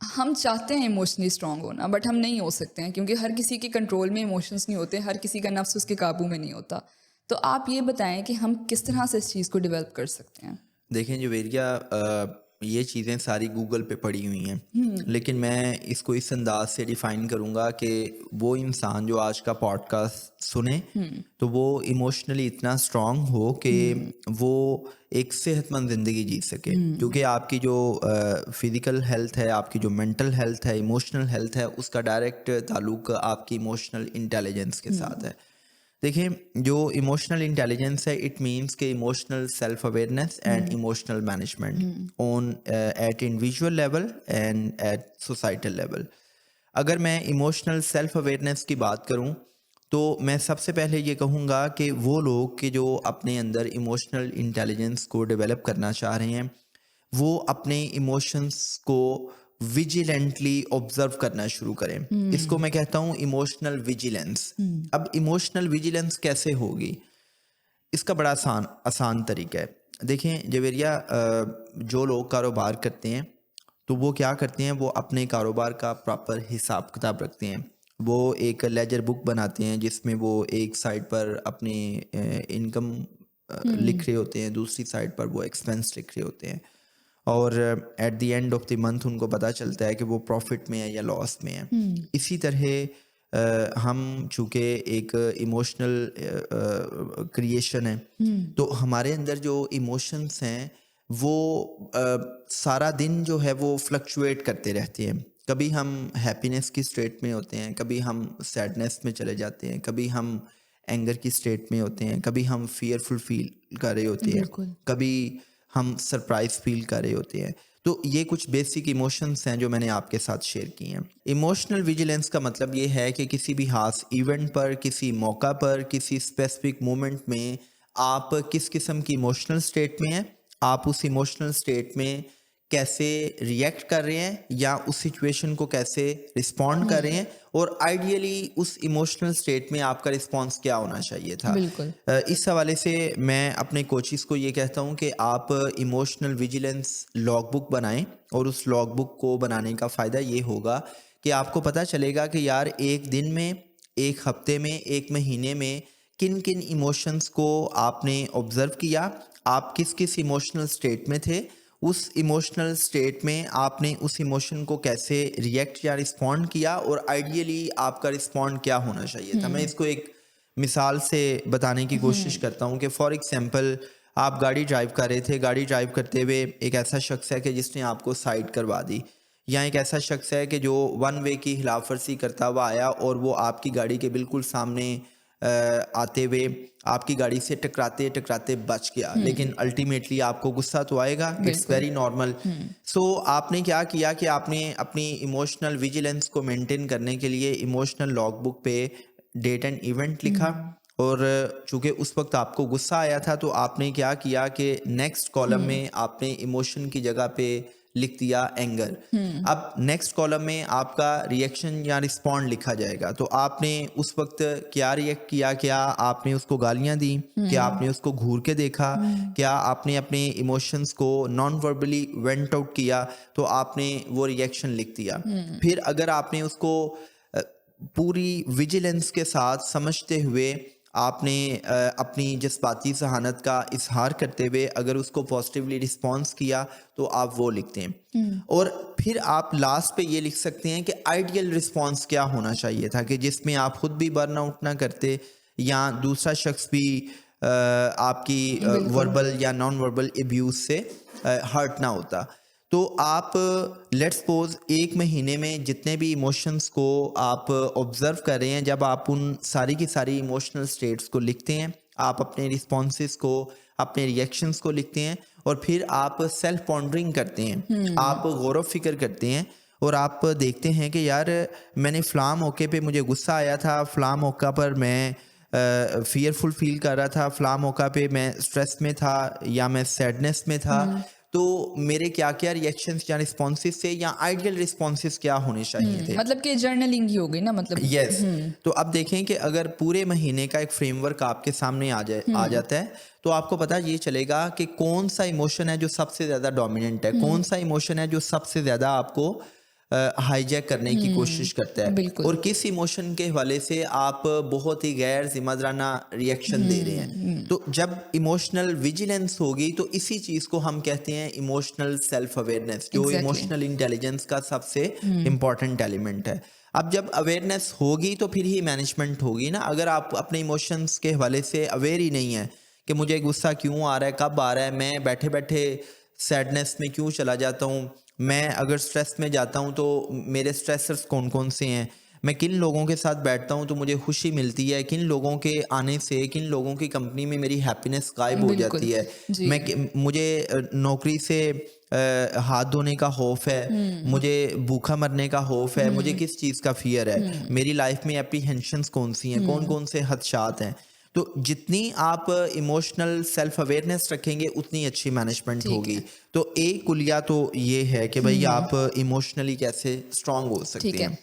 हम चाहते हैं इमोशनली स्ट्रांग होना, बट हम नहीं हो सकते हैं क्योंकि हर किसी के कंट्रोल में इमोशंस नहीं होते, हर किसी का नफ्स उसके काबू में नहीं होता। तो आप ये बताएं कि हम किस तरह से इस चीज़ को डेवलप कर सकते हैं। देखें जवेरिया, ये चीज़ें सारी गूगल पे पड़ी हुई हैं, लेकिन मैं इसको इस अंदाज से डिफ़ाइन करूँगा कि वो इंसान जो आज का पॉडकास्ट सुने तो वो इमोशनली इतना स्ट्रांग हो कि वो एक सेहतमंद ज़िंदगी जी सके, क्योंकि आपकी जो फिज़िकल हेल्थ है, आपकी जो मेंटल हेल्थ है, इमोशनल हेल्थ है, उसका डायरेक्ट ताल्लुक आपकी इमोशनल इंटेलिजेंस के साथ है। देखिए, जो इमोशनल इंटेलिजेंस है, इट मीन्स के emotional self awareness and emotional management on at individual level and at societal level. अगर मैं इमोशनल सेल्फ अवेयरनेस की बात करूं तो मैं सबसे पहले ये कहूँगा कि वो लोग कि जो अपने अंदर इमोशनल इंटेलिजेंस को डेवलप करना चाह रहे हैं, वो अपने इमोशंस को विजिलेंटली ऑब्जर्व करना शुरू करें। इसको मैं कहता हूँ इमोशनल विजिलेंस। अब इमोशनल विजिलेंस कैसे होगी? इसका बड़ा आसान आसान तरीका है। देखें जवेरिया, जो लोग कारोबार करते हैं तो वो क्या करते हैं, वो अपने कारोबार का प्रॉपर हिसाब किताब रखते हैं। वो एक लेजर बुक बनाते हैं जिसमें वो एक साइड पर अपनी इनकम लिख रहे होते हैं, दूसरी साइड पर वो एक्सपेंस लिख रहे होते हैं, और at the end of the month उनको पता चलता है कि वो प्रॉफिट में है या लॉस में है। इसी तरह हम चूँकि एक इमोशनल क्रिएशन है, तो हमारे अंदर जो इमोशंस हैं वो सारा दिन जो है वो फ्लक्चुएट करते रहते हैं। कभी हम हैप्पीनेस की स्टेट में होते हैं, कभी हम सैडनेस में चले जाते हैं, कभी हम एंगर की स्टेट में होते हैं, कभी हम फियरफुल फील कर रहे होते हैं, बिल्कुल। कभी हम सरप्राइज फील कर रहे होते हैं। तो ये कुछ बेसिक इमोशंस हैं जो मैंने आपके साथ शेयर किए हैं। इमोशनल विजिलेंस का मतलब ये है कि किसी भी खास इवेंट पर, किसी मौका पर, किसी स्पेसिफिक मोमेंट में आप किस किस्म की इमोशनल स्टेट में हैं, आप उस इमोशनल स्टेट में कैसे रिएक्ट कर रहे हैं या उस सिचुएशन को कैसे रिस्पॉन्ड कर रहे हैं, और आइडियली उस इमोशनल स्टेट में आपका रिस्पॉन्स क्या होना चाहिए था। बिल्कुल। इस हवाले से मैं अपने कोचिज़ को ये कहता हूँ कि आप इमोशनल विजिलेंस लॉग बुक बनाएं, और उस लॉग बुक को बनाने का फ़ायदा ये होगा कि आपको पता चलेगा कि यार एक दिन में, एक हफ्ते में, एक महीने में किन किन इमोशंस को आपने ऑब्ज़र्व किया, आप किस किस इमोशनल स्टेट में थे, उस इमोशनल स्टेट में आपने उस इमोशन को कैसे रिएक्ट या रिस्पॉन्ड किया, और आइडियली आपका रिस्पॉन्ड क्या होना चाहिए था। मैं इसको एक मिसाल से बताने की कोशिश करता हूँ कि फॉर एग्जांपल आप गाड़ी ड्राइव कर रहे थे, गाड़ी ड्राइव करते हुए एक ऐसा शख्स है कि जिसने आपको साइड करवा दी, या एक ऐसा शख्स है कि जो वन वे की खिलाफवर्जी करता हुआ आया और वो आपकी गाड़ी के बिल्कुल सामने आते हुए आपकी गाड़ी से टकराते टकराते बच गया, लेकिन अल्टीमेटली आपको गुस्सा तो आएगा, इट्स बिल्कुल। Very normal. सो आपने क्या किया कि आपने अपनी इमोशनल विजिलेंस को मेंटेन करने के लिए इमोशनल लॉग बुक पे डेट एंड इवेंट लिखा, और चूंकि उस वक्त आपको गुस्सा आया था तो आपने क्या किया कि नेक्स्ट कॉलम में आपने इमोशन की जगह पे लिख दिया एंगर। अब नेक्स्ट कॉलम में आपका रिएक्शन या रिस्पॉन्ड लिखा जाएगा, तो आपने उस वक्त क्या रिएक्ट किया, क्या आपने उसको गालियां दी, क्या आपने उसको घूर के देखा, क्या आपने अपने इमोशंस को नॉन वर्बली वेंट आउट किया, तो आपने वो रिएक्शन लिख दिया। फिर अगर आपने उसको अ, पूरी विजिलेंस के साथ समझते हुए आपने अपनी जज्बाती जहानत का इजहार करते हुए अगर उसको पॉजिटिवली रिस्पॉन्स किया तो आप वो लिखते हैं, और फिर आप लास्ट पे ये लिख सकते हैं कि आइडियल रिस्पॉन्स क्या होना चाहिए था, कि जिसमें आप खुद भी बर्न आउट ना करते या दूसरा शख्स भी आपकी बिल्कुल। वर्बल या नॉन वर्बल एब्यूज से हर्ट ना होता। तो आप लेट्स सपोज एक महीने में जितने भी इमोशंस को आप ऑब्जर्व कर रहे हैं, जब आप उन सारी की सारी इमोशनल स्टेट्स को लिखते हैं, आप अपने रिस्पॉन्सेस को, अपने रिएक्शंस को लिखते हैं, और फिर आप सेल्फ पॉन्डरिंग करते हैं, आप गौर व फिक्र करते हैं, और आप देखते हैं कि यार मैंने फ़लाँ मौके पे मुझे गुस्सा आया था, फ़लाँ मौका पर मैं फियरफुल फील कर रहा था, फ़लाँ मौका पे मैं स्ट्रेस में था या मैं सैडनेस में था, तो मेरे क्या-क्या रिएक्शंस या रिस्पॉन्सेस थे, या आइडियल रिस्पॉन्सेस क्या होने चाहिए थे। मतलब कि जर्नलिंग ही हो गई ना, मतलब। यस। तो अब देखें कि अगर पूरे महीने का एक फ्रेमवर्क आपके सामने आ जाता है, तो आपको पता ये चलेगा कि कौन सा इमोशन है जो सबसे ज़्यादा डोमिनेंट है, कौन सा इमोशन है जो सबसे ज़्यादा आपको हाईजैक करने की कोशिश करता है, बिल्कुल। और किस इमोशन के हवाले से आप बहुत ही गैर जिम्मेदाराना रिएक्शन दे रहे हैं। तो जब इमोशनल विजिलेंस होगी तो इसी चीज़ को हम कहते हैं इमोशनल सेल्फ अवेयरनेस, जो Exactly. इमोशनल इंटेलिजेंस का सबसे इम्पॉर्टेंट एलिमेंट है। अब जब अवेयरनेस होगी तो फिर ही मैनेजमेंट होगी ना। अगर आप अपने इमोशंस के हवाले से अवेयर ही नहीं है कि मुझे गुस्सा क्यों आ रहा है, कब आ रहा है, मैं बैठे बैठे सैडनेस में क्यों चला जाता हूँ, मैं अगर स्ट्रेस में जाता हूँ तो मेरे स्ट्रेसर्स कौन कौन से हैं, मैं किन लोगों के साथ बैठता हूँ तो मुझे खुशी मिलती है, किन लोगों के आने से, किन लोगों की कंपनी में मेरी हैप्पीनेस गायब हो बिल्कुल जाती है, जी। मुझे नौकरी से हाथ धोने का खौफ है, मुझे भूखा मरने का खौफ है, मुझे किस चीज़ का फियर है, मेरी लाइफ में एप्रीहेंशंस कौन सी हैं, कौन कौन से खदशात हैं। तो जितनी आप इमोशनल सेल्फ अवेयरनेस रखेंगे उतनी अच्छी मैनेजमेंट ठीक होगी। है। तो एक कुलिया तो ये है कि भाई आप इमोशनली कैसे स्ट्रांग हो सकते ठीक हैं। है।